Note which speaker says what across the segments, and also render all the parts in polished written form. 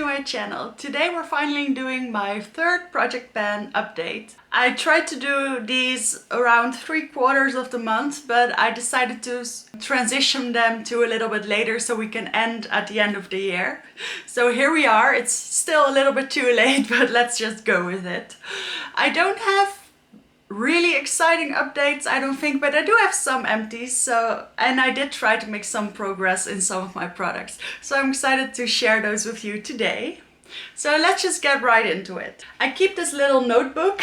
Speaker 1: to my channel. Today we're finally doing my third project pan update. I tried to do these around 3/4 of the month, but I decided to transition them to a little bit later so we can end at the end of the year. So here we are. It's still a little bit too late, but let's just go with it. I don't have really exciting updates, I don't think, but I do have some empties, and I did try to make some progress in some of my products. So I'm excited to share those with you today. So let's just get right into it. I keep this little notebook.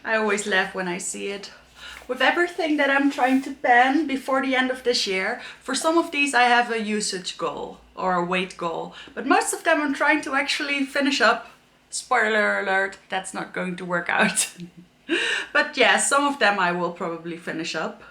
Speaker 1: I always laugh when I see it. With everything that I'm trying to pan before the end of this year. For some of these I have a usage goal or a weight goal, but most of them I'm trying to actually finish up. Spoiler alert, that's not going to work out. But yeah, some of them I will probably finish up.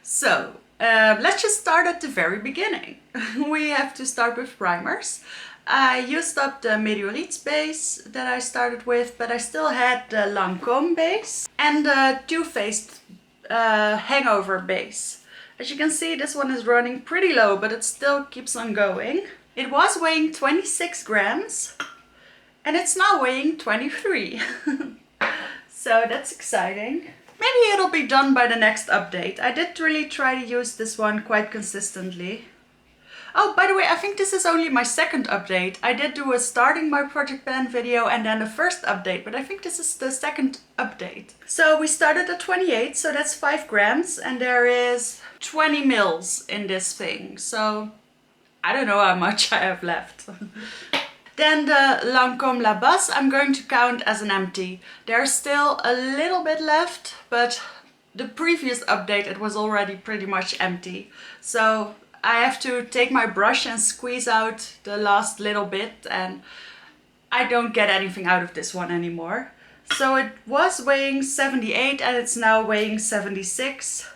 Speaker 1: So let's just start at the very beginning. We have to start with primers. I used up the Meteorites base that I started with, but I still had the Lancome base and the Too Faced Hangover base. As you can see, this one is running pretty low, but it still keeps on going. It was weighing 26 grams. And it's now weighing 23. So that's exciting. Maybe it'll be done by the next update. I did really try to use this one quite consistently. Oh, by the way, I think this is only my second update. I did do a starting my project pan video and then the first update, but I think this is the second update. So we started at 28, so that's 5 grams, and there is 20 mils in this thing. So I don't know how much I have left. Then the Lancome La Basse I'm going to count as an empty. There's still a little bit left, but the previous update it was already pretty much empty. So I have to take my brush and squeeze out the last little bit, and I don't get anything out of this one anymore. So it was weighing 78 and it's now weighing 76.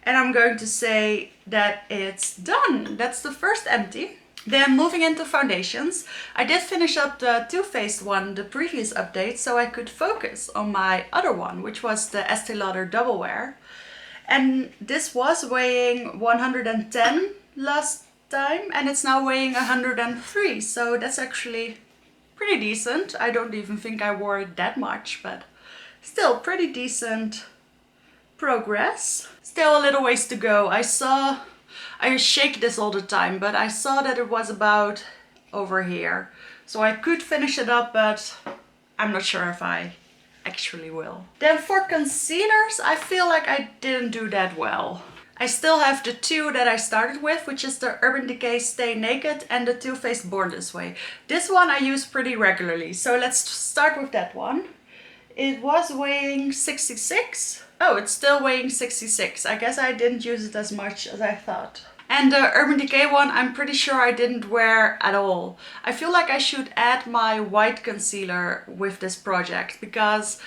Speaker 1: And I'm going to say that it's done. That's the first empty. Then moving into foundations, I did finish up the Too Faced one, the previous update, so I could focus on my other one, which was the Estee Lauder Double Wear. And this was weighing 110 last time, and it's now weighing 103, so that's actually pretty decent. I don't even think I wore it that much, but still pretty decent progress. Still a little ways to go. I shake this all the time, but I saw that it was about over here. So I could finish it up, but I'm not sure if I actually will. Then for concealers, I feel like I didn't do that well. I still have the two that I started with, which is the Urban Decay Stay Naked and the Too Faced Born This Way. This one I use pretty regularly, so let's start with that one. It was weighing 66. Oh, it's still weighing 66. I guess I didn't use it as much as I thought. And the Urban Decay one, I'm pretty sure I didn't wear at all. I feel like I should add my white concealer with this project because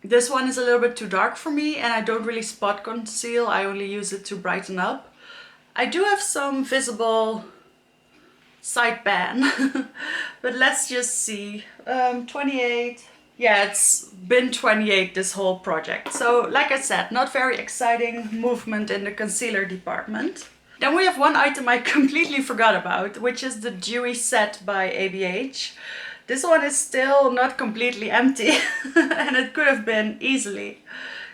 Speaker 1: this one is a little bit too dark for me and I don't really spot conceal. I only use it to brighten up. I do have some visible side pan, but let's just see. 28. Yeah, it's been 28 this whole project. So like I said, not very exciting movement in the concealer department. Then we have one item I completely forgot about, which is the Dewy Set by ABH. This one is still not completely empty and it could have been easily.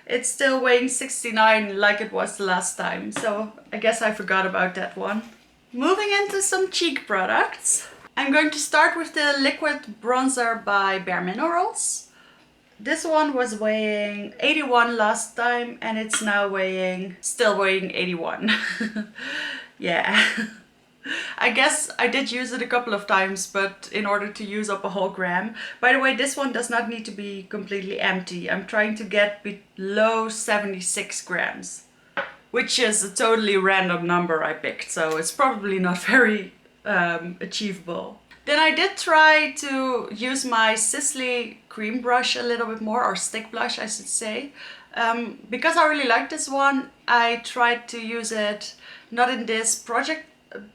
Speaker 1: It's still weighing 69 like it was the last time. So I guess I forgot about that one. Moving into some cheek products. I'm going to start with the liquid bronzer by Bare Minerals. This one was weighing 81 last time and it's now still weighing 81. Yeah. I guess I did use it a couple of times, but in order to use up a whole gram. By the way, this one does not need to be completely empty. I'm trying to get below 76 grams, which is a totally random number I picked, so it's probably not very achievable. Then I did try to use my Sisley cream brush a little bit more, or stick blush I should say. Because I really like this one, I tried to use it not in this project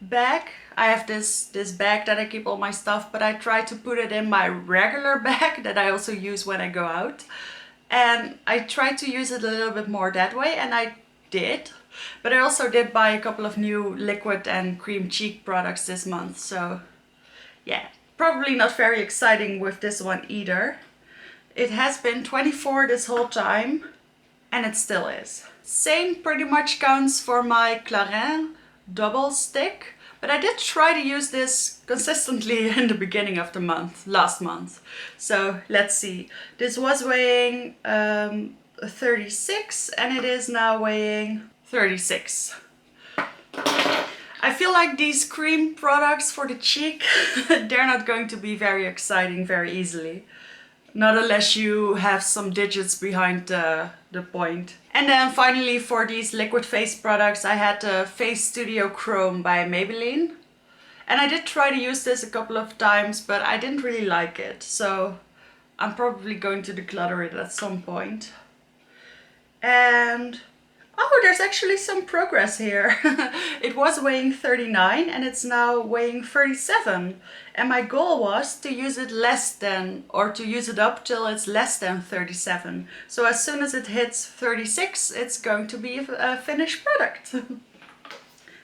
Speaker 1: bag. I have this bag that I keep all my stuff, but I tried to put it in my regular bag that I also use when I go out. And I tried to use it a little bit more that way, and I did. But I also did buy a couple of new liquid and cream cheek products this month. So yeah, probably not very exciting with this one either. It has been 24 this whole time and it still is. Same pretty much counts for my Clarins double stick. But I did try to use this consistently in the beginning of the month, last month. So let's see. This was weighing 36 and it is now weighing 36. I feel like these cream products for the cheek, they're not going to be very exciting very easily. Not unless you have some digits behind the point. And then finally for these liquid face products, I had the Face Studio Chrome by Maybelline. And I did try to use this a couple of times, but I didn't really like it. So I'm probably going to declutter it at some point. And oh, there's actually some progress here. It was weighing 39 and it's now weighing 37. And my goal was to use it less than, or to use it up till it's less than 37. So as soon as it hits 36, it's going to be a finished product.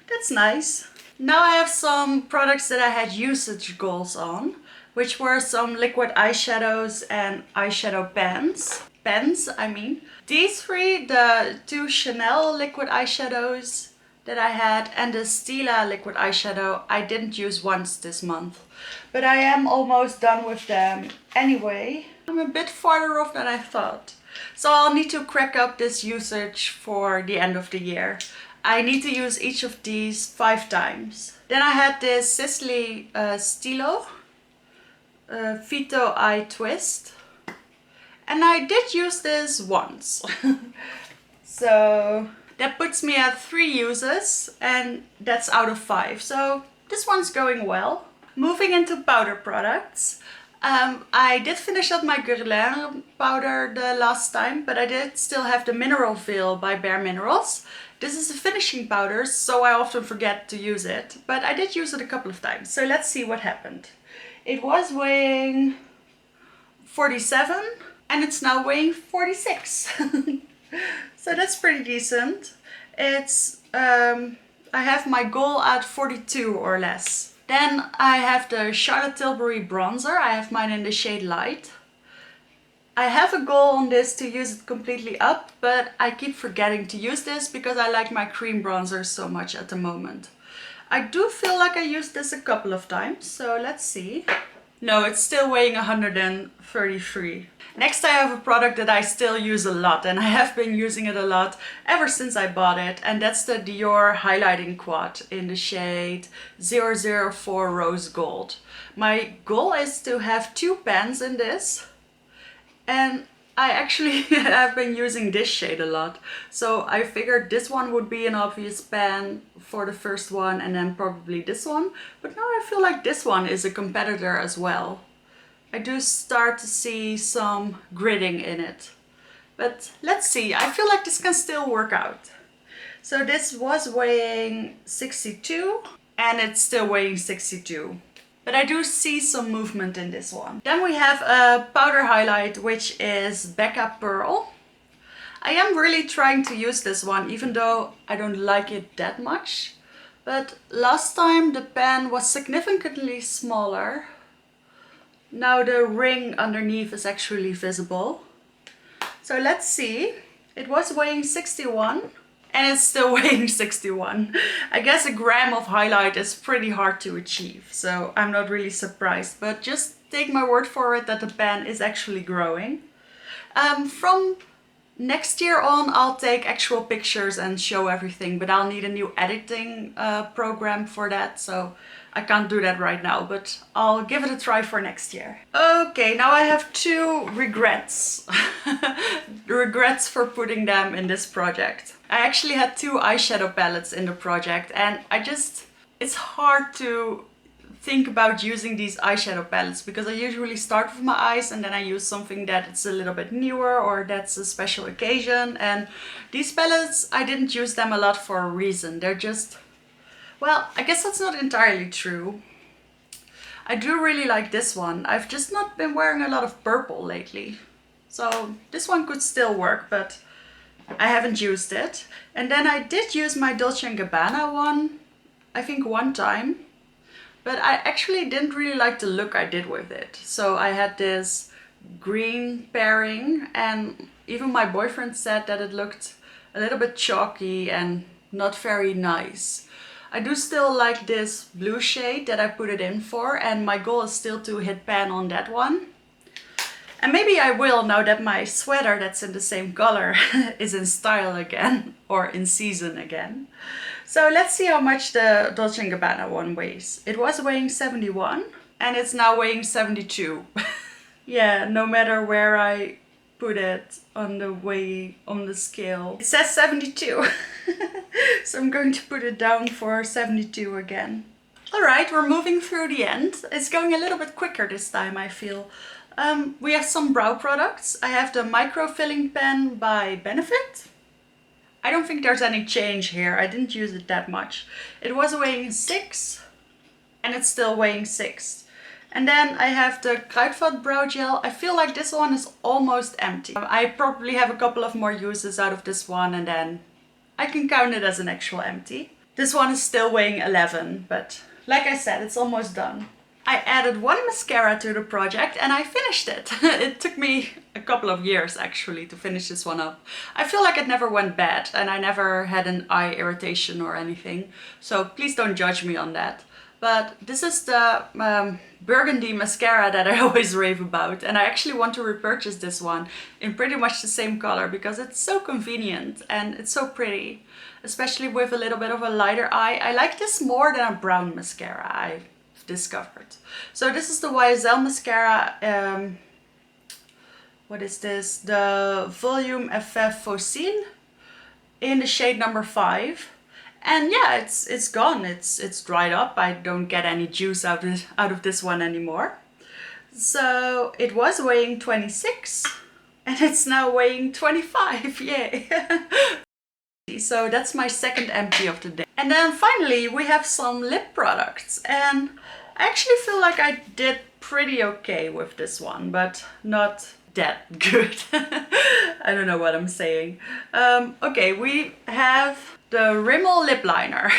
Speaker 1: That's nice. Now I have some products that I had usage goals on, which were some liquid eyeshadows and eyeshadow pens. Pens, I mean. These three, the two Chanel liquid eyeshadows that I had and the Stila liquid eyeshadow, I didn't use once this month. But I am almost done with them anyway. I'm a bit farther off than I thought. So I'll need to crack up this usage for the end of the year. I need to use each of these 5 times. Then I had this Sisley Stilo Phyto Eye Twist. And I did use this once. So that puts me at 3 uses and that's out of 5. So this one's going well. Moving into powder products. I did finish up my Guerlain powder the last time, but I did still have the Mineral Veil by Bare Minerals. This is a finishing powder, so I often forget to use it, but I did use it a couple of times. So let's see what happened. It was weighing 47 and it's now weighing 46. So that's pretty decent. It's I have my goal at 42 or less. Then I have the Charlotte Tilbury bronzer. I have mine in the shade Light. I have a goal on this to use it completely up, but I keep forgetting to use this because I like my cream bronzer so much at the moment. I do feel like I used this a couple of times, so let's see. No, it's still weighing 133. Next I have a product that I still use a lot, and I have been using it a lot ever since I bought it, and that's the Dior Highlighting Quad in the shade 004 Rose Gold. My goal is to have 2 pans in this, and I actually have been using this shade a lot. So I figured this one would be an obvious pan for the first one and then probably this one. But now I feel like this one is a competitor as well. I do start to see some gridding in it. But let's see, I feel like this can still work out. So this was weighing 62 and it's still weighing 62. But I do see some movement in this one. Then we have a powder highlight, which is Becca Pearl. I am really trying to use this one, even though I don't like it that much. But last time the pen was significantly smaller. Now the ring underneath is actually visible. So let's see. It was weighing 61. And it's still weighing 61. I guess a gram of highlight is pretty hard to achieve, so I'm not really surprised. But just take my word for it that the pen is actually growing. From next year on, I'll take actual pictures and show everything, but I'll need a new editing program for that, so I can't do that right now, but I'll give it a try for next year. Okay, now I have 2 regrets. Regrets for putting them in this project. I actually had 2 eyeshadow palettes in the project, and it's hard to think about using these eyeshadow palettes because I usually start with my eyes and then I use something that it's a little bit newer or that's a special occasion. And these palettes, I didn't use them a lot for a reason. They're just, well, I guess that's not entirely true. I do really like this one. I've just not been wearing a lot of purple lately. So this one could still work, but I haven't used it. And then I did use my Dolce & Gabbana one, I think one time. But I actually didn't really like the look I did with it. So I had this green pairing, and even my boyfriend said that it looked a little bit chalky and not very nice. I do still like this blue shade that I put it in for, and my goal is still to hit pan on that one. And maybe I will now that my sweater that's in the same color is in style again, or in season again. So let's see how much the Dolce & Gabbana one weighs. It was weighing 71 and it's now weighing 72. Yeah, no matter where I put it on the scale, it says 72. So I'm going to put it down for 72 again. All right, we're moving through the end. It's going a little bit quicker this time, I feel. We have some brow products. I have the Micro Filling Pen by Benefit. I don't think there's any change here. I didn't use it that much. It was weighing 6 and it's still weighing 6. And then I have the Kruidvat Brow Gel. I feel like this one is almost empty. I probably have a couple of more uses out of this one and then I can count it as an actual empty. This one is still weighing 11, but like I said, it's almost done. I added one mascara to the project and I finished it. It took me a couple of years actually to finish this one up. I feel like it never went bad and I never had an eye irritation or anything. So please don't judge me on that. But this is the burgundy mascara that I always rave about. And I actually want to repurchase this one in pretty much the same color because it's so convenient and it's so pretty. Especially with a little bit of a lighter eye. I like this more than a brown mascara, I've discovered. So this is the YSL mascara. What is this? The Volume Effet Fossile in the shade number 5. And yeah, it's gone. It's dried up. I don't get any juice out of this one anymore. So it was weighing 26 and it's now weighing 25. Yay! So that's my second empty of the day. And then finally we have some lip products, and I actually feel like I did pretty okay with this one, but not that good. I don't know what I'm saying. Okay, we have the Rimmel lip liner.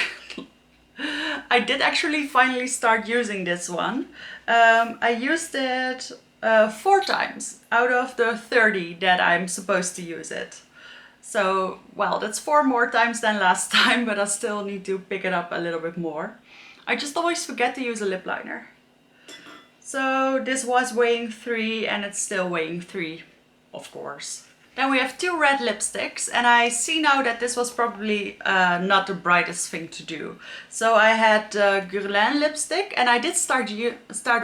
Speaker 1: I did actually finally start using this one. I used it 4 times out of the 30 that I'm supposed to use it. So, well, that's 4 more times than last time, but I still need to pick it up a little bit more. I just always forget to use a lip liner. So this was weighing 3 and it's still weighing 3, of course. Then we have 2 red lipsticks, and I see now that this was probably not the brightest thing to do. So I had Guerlain lipstick and I did start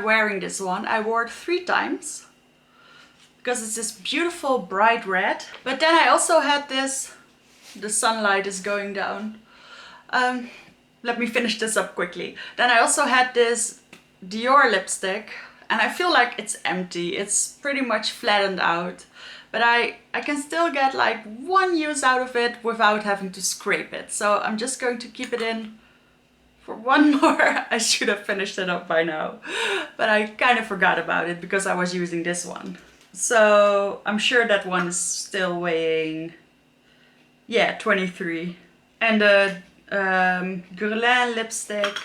Speaker 1: wearing this one. I wore it 3 times. Because it's this beautiful bright red. But then I also had this, the sunlight is going down. Let me finish this up quickly. Then I also had this Dior lipstick and I feel like it's empty. It's pretty much flattened out. But I can still get like 1 use out of it without having to scrape it. So I'm just going to keep it in for 1 more. I should have finished it up by now. But I kind of forgot about it because I was using this one. So I'm sure that one is still weighing, yeah, 23. And the Guerlain lipstick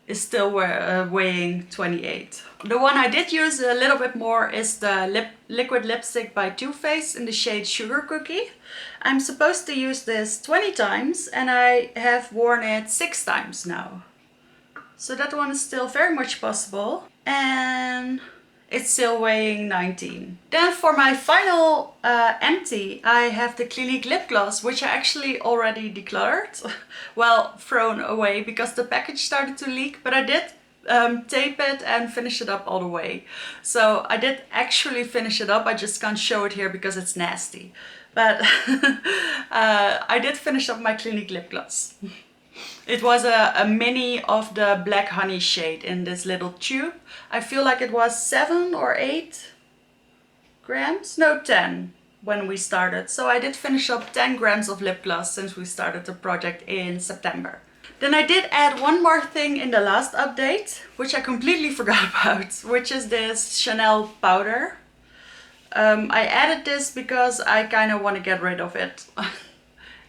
Speaker 1: is still weighing 28. The one I did use a little bit more is the liquid lipstick by Too Faced in the shade Sugar Cookie. I'm supposed to use this 20 times and I have worn it 6 times now. So that one is still very much possible. And it's still weighing 19. Then for my final empty, I have the Clinique lip gloss, which I actually already decluttered. Well, thrown away because the package started to leak, but I did tape it and finish it up all the way. So I did actually finish it up. I just can't show it here because it's nasty. But I did finish up my Clinique lip gloss. It was a mini of the Black Honey shade in this little tube. I feel like it was 7 or 8 grams? No, 10 when we started. So I did finish up 10 grams of lip gloss since we started the project in September. Then I did add one more thing in the last update, which I completely forgot about, which is this Chanel powder. I added this because I kind of want to get rid of it.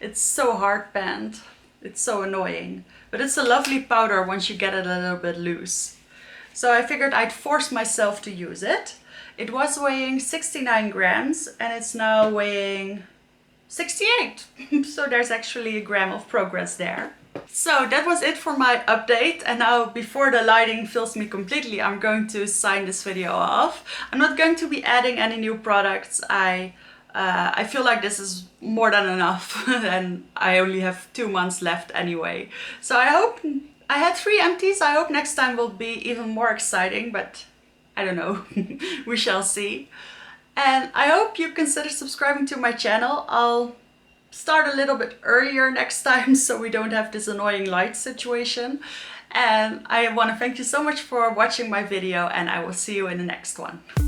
Speaker 1: It's so hard band. It's so annoying. But it's a lovely powder once you get it a little bit loose. So I figured I'd force myself to use it. It was weighing 69 grams and it's now weighing 68. So there's actually a gram of progress there. So that was it for my update, and now before the lighting fills me completely, I'm going to sign this video off. I'm not going to be adding any new products. I feel like this is more than enough and I only have 2 months left anyway. So I hope I had 3 empties. I hope next time will be even more exciting, but I don't know. We shall see. And I hope you consider subscribing to my channel. I'll start a little bit earlier next time so we don't have this annoying light situation. And I want to thank you so much for watching my video, and I will see you in the next one.